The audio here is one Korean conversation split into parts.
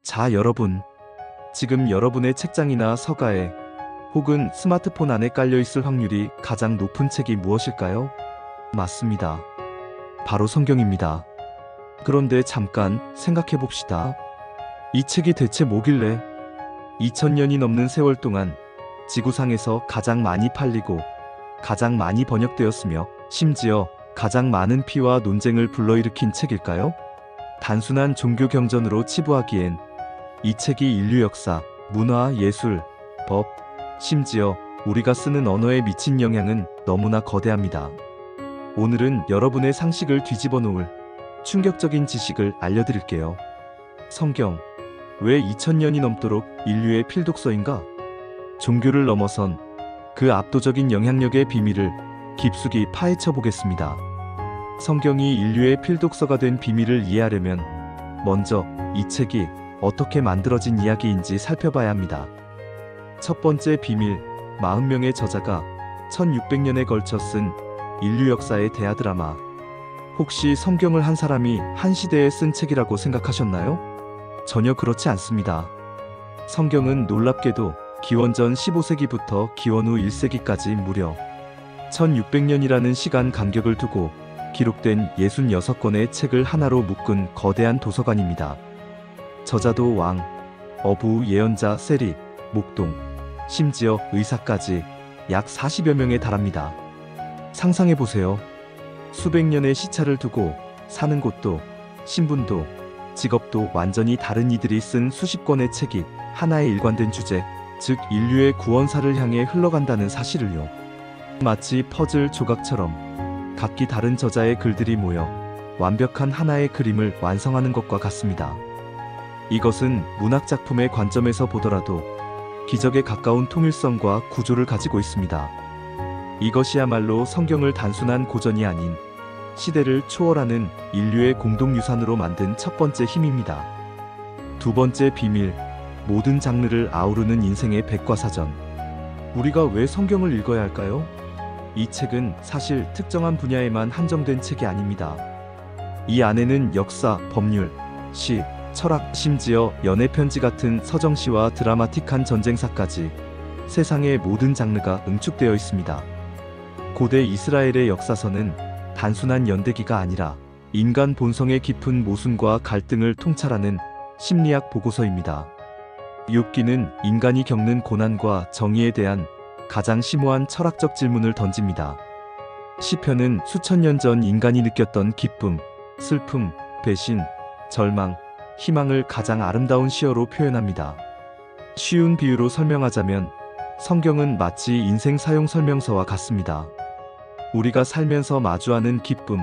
자, 여러분. 지금 여러분의 책장이나 서가에 혹은 스마트폰 안에 깔려 있을 확률이 가장 높은 책이 무엇일까요? 맞습니다. 바로 성경입니다. 그런데 잠깐 생각해 봅시다. 이 책이 대체 뭐길래 2000년이 넘는 세월 동안 지구상에서 가장 많이 팔리고 가장 많이 번역되었으며 심지어 가장 많은 피와 논쟁을 불러일으킨 책일까요? 단순한 종교 경전으로 치부하기엔 이 책이 인류 역사, 문화, 예술, 법, 심지어 우리가 쓰는 언어에 미친 영향은 너무나 거대합니다. 오늘은 여러분의 상식을 뒤집어 놓을 충격적인 지식을 알려드릴게요. 성경, 왜 2000년이 넘도록 인류의 필독서인가? 종교를 넘어선 그 압도적인 영향력의 비밀을 깊숙이 파헤쳐 보겠습니다. 성경이 인류의 필독서가 된 비밀을 이해하려면 먼저 이 책이 어떻게 만들어진 이야기인지 살펴봐야 합니다. 첫 번째 비밀, 40명의 저자가 1600년에 걸쳐 쓴 인류 역사의 대하드라마. 혹시 성경을 한 사람이 한 시대에 쓴 책이라고 생각하셨나요? 전혀 그렇지 않습니다. 성경은 놀랍게도 기원전 15세기부터 기원 후 1세기까지 무려 1600년이라는 시간 간격을 두고 기록된 66권의 책을 하나로 묶은 거대한 도서관입니다. 저자도 왕, 어부, 예언자, 세리, 목동, 심지어 의사까지 약 40여 명에 달합니다. 상상해보세요. 수백 년의 시차를 두고 사는 곳도, 신분도, 직업도 완전히 다른 이들이 쓴 수십 권의 책이 하나의 일관된 주제, 즉 인류의 구원사를 향해 흘러간다는 사실을요. 마치 퍼즐 조각처럼 각기 다른 저자의 글들이 모여 완벽한 하나의 그림을 완성하는 것과 같습니다. 이것은 문학작품의 관점에서 보더라도 기적에 가까운 통일성과 구조를 가지고 있습니다. 이것이야말로 성경을 단순한 고전이 아닌 시대를 초월하는 인류의 공동유산으로 만든 첫 번째 힘입니다. 두 번째 비밀, 모든 장르를 아우르는 인생의 백과사전. 우리가 왜 성경을 읽어야 할까요? 이 책은 사실 특정한 분야에만 한정된 책이 아닙니다. 이 안에는 역사, 법률, 시, 철학, 심지어 연애편지 같은 서정시와 드라마틱한 전쟁사까지 세상의 모든 장르가 응축되어 있습니다. 고대 이스라엘의 역사서는 단순한 연대기가 아니라 인간 본성의 깊은 모순과 갈등을 통찰하는 심리학 보고서입니다. 욥기는 인간이 겪는 고난과 정의에 대한 가장 심오한 철학적 질문을 던집니다. 시편은 수천 년 전 인간이 느꼈던 기쁨, 슬픔, 배신, 절망, 희망을 가장 아름다운 시어로 표현합니다. 쉬운 비유로 설명하자면 성경은 마치 인생 사용 설명서와 같습니다. 우리가 살면서 마주하는 기쁨,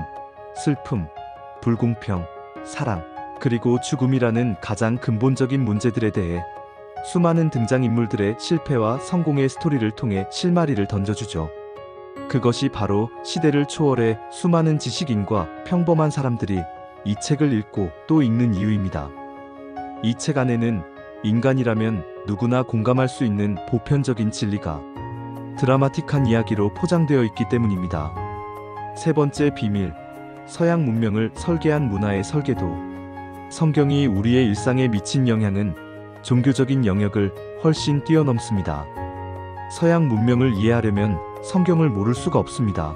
슬픔, 불공평, 사랑, 그리고 죽음이라는 가장 근본적인 문제들에 대해 수많은 등장인물들의 실패와 성공의 스토리를 통해 실마리를 던져주죠. 그것이 바로 시대를 초월해 수많은 지식인과 평범한 사람들이 이 책을 읽고 또 읽는 이유입니다. 이 책 안에는 인간이라면 누구나 공감할 수 있는 보편적인 진리가 드라마틱한 이야기로 포장되어 있기 때문입니다. 세 번째 비밀, 서양 문명을 설계한 문화의 설계도. 성경이 우리의 일상에 미친 영향은 종교적인 영역을 훨씬 뛰어넘습니다. 서양 문명을 이해하려면 성경을 모를 수가 없습니다.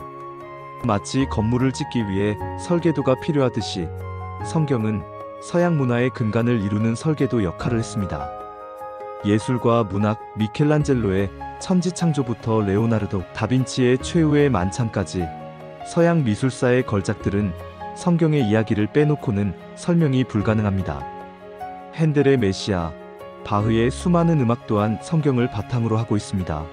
마치 건물을 짓기 위해 설계도가 필요하듯이 성경은 서양 문화의 근간을 이루는 설계도 역할을 했습니다. 예술과 문학, 미켈란젤로의 천지창조부터 레오나르도 다빈치의 최후의 만찬까지 서양 미술사의 걸작들은 성경의 이야기를 빼놓고는 설명이 불가능합니다. 핸델의 메시아, 바흐의 수많은 음악 또한 성경을 바탕으로 하고 있습니다.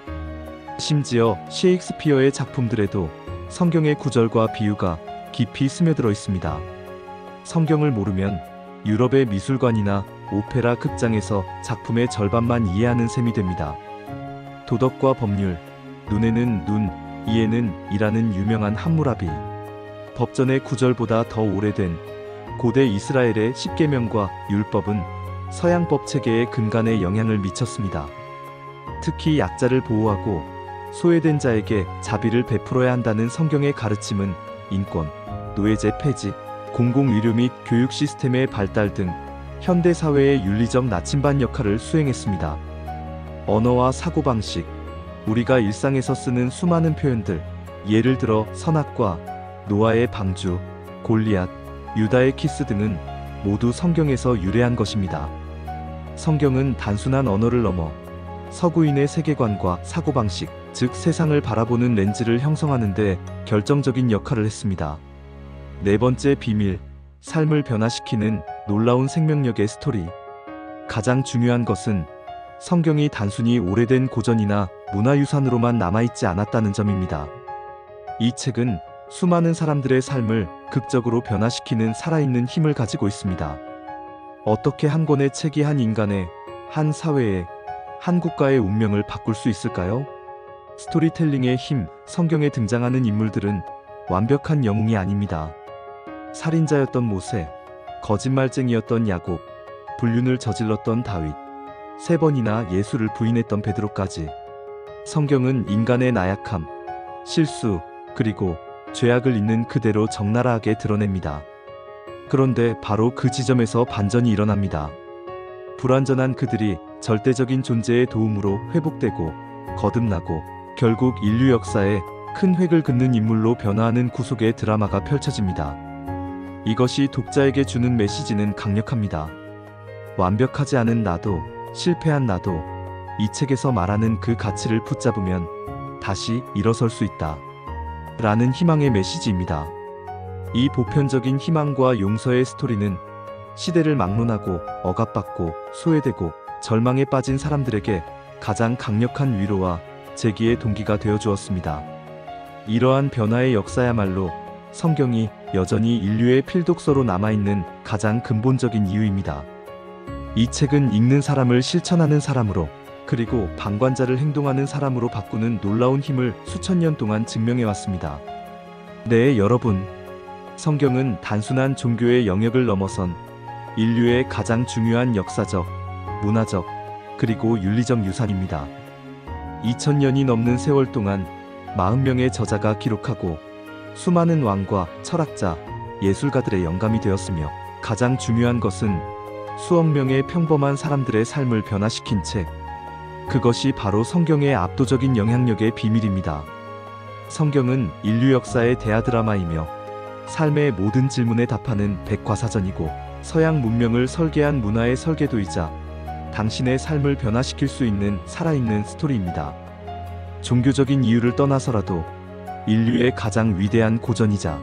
심지어 셰익스피어의 작품들에도 성경의 구절과 비유가 깊이 스며들어 있습니다. 성경을 모르면 유럽의 미술관이나 오페라 극장에서 작품의 절반만 이해하는 셈이 됩니다. 도덕과 법률, 눈에는 눈, 이에는 이라는 유명한 함무라비. 법전의 구절보다 더 오래된 고대 이스라엘의 십계명과 율법은 서양 법 체계의 근간에 영향을 미쳤습니다. 특히 약자를 보호하고 소외된 자에게 자비를 베풀어야 한다는 성경의 가르침은 인권, 노예제 폐지, 공공의료 및 교육 시스템의 발달 등 현대 사회의 윤리적 나침반 역할을 수행했습니다. 언어와 사고방식, 우리가 일상에서 쓰는 수많은 표현들, 예를 들어 선악과, 노아의 방주, 골리앗, 유다의 키스 등은 모두 성경에서 유래한 것입니다. 성경은 단순한 언어를 넘어 서구인의 세계관과 사고방식, 즉 세상을 바라보는 렌즈를 형성하는 데 결정적인 역할을 했습니다. 네 번째 비밀, 삶을 변화시키는 놀라운 생명력의 스토리. 가장 중요한 것은 성경이 단순히 오래된 고전이나 문화유산으로만 남아있지 않았다는 점입니다. 이 책은 수많은 사람들의 삶을 극적으로 변화시키는 살아있는 힘을 가지고 있습니다. 어떻게 한 권의 책이 한 인간의, 한 사회의, 한 국가의 운명을 바꿀 수 있을까요? 스토리텔링의 힘. 성경에 등장하는 인물들은 완벽한 영웅이 아닙니다. 살인자였던 모세, 거짓말쟁이였던 야곱, 불륜을 저질렀던 다윗, 3번이나 예수를 부인했던 베드로까지. 성경은 인간의 나약함, 실수, 그리고 죄악을 있는 그대로 적나라하게 드러냅니다. 그런데 바로 그 지점에서 반전이 일어납니다. 불완전한 그들이 절대적인 존재의 도움으로 회복되고 거듭나고 결국 인류 역사에 큰 획을 긋는 인물로 변화하는 구속의 드라마가 펼쳐집니다. 이것이 독자에게 주는 메시지는 강력합니다. 완벽하지 않은 나도, 실패한 나도 이 책에서 말하는 그 가치를 붙잡으면 다시 일어설 수 있다. 라는 희망의 메시지입니다. 이 보편적인 희망과 용서의 스토리는 시대를 막론하고 억압받고 소외되고 절망에 빠진 사람들에게 가장 강력한 위로와 재기의 동기가 되어 주었습니다. 이러한 변화의 역사야말로 성경이 여전히 인류의 필독서로 남아있는 가장 근본적인 이유입니다. 이 책은 읽는 사람을 실천하는 사람으로, 그리고 방관자를 행동하는 사람으로 바꾸는 놀라운 힘을 수천 년 동안 증명해왔습니다. 네, 여러분. 성경은 단순한 종교의 영역을 넘어선 인류의 가장 중요한 역사적, 문화적, 그리고 윤리적 유산입니다. 2000년이 넘는 세월 동안 40명의 저자가 기록하고 수많은 왕과 철학자, 예술가들의 영감이 되었으며, 가장 중요한 것은 수억 명의 평범한 사람들의 삶을 변화시킨 책, 그것이 바로 성경의 압도적인 영향력의 비밀입니다. 성경은 인류 역사의 대하드라마이며 삶의 모든 질문에 답하는 백과사전이고, 서양 문명을 설계한 문화의 설계도이자 당신의 삶을 변화시킬 수 있는 살아있는 스토리입니다. 종교적인 이유를 떠나서라도 인류의 가장 위대한 고전이자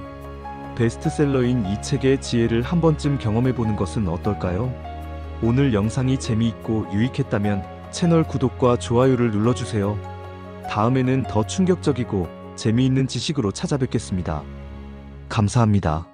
베스트셀러인 이 책의 지혜를 한 번쯤 경험해보는 것은 어떨까요? 오늘 영상이 재미있고 유익했다면 채널 구독과 좋아요를 눌러주세요. 다음에는 더 충격적이고 재미있는 지식으로 찾아뵙겠습니다. 감사합니다.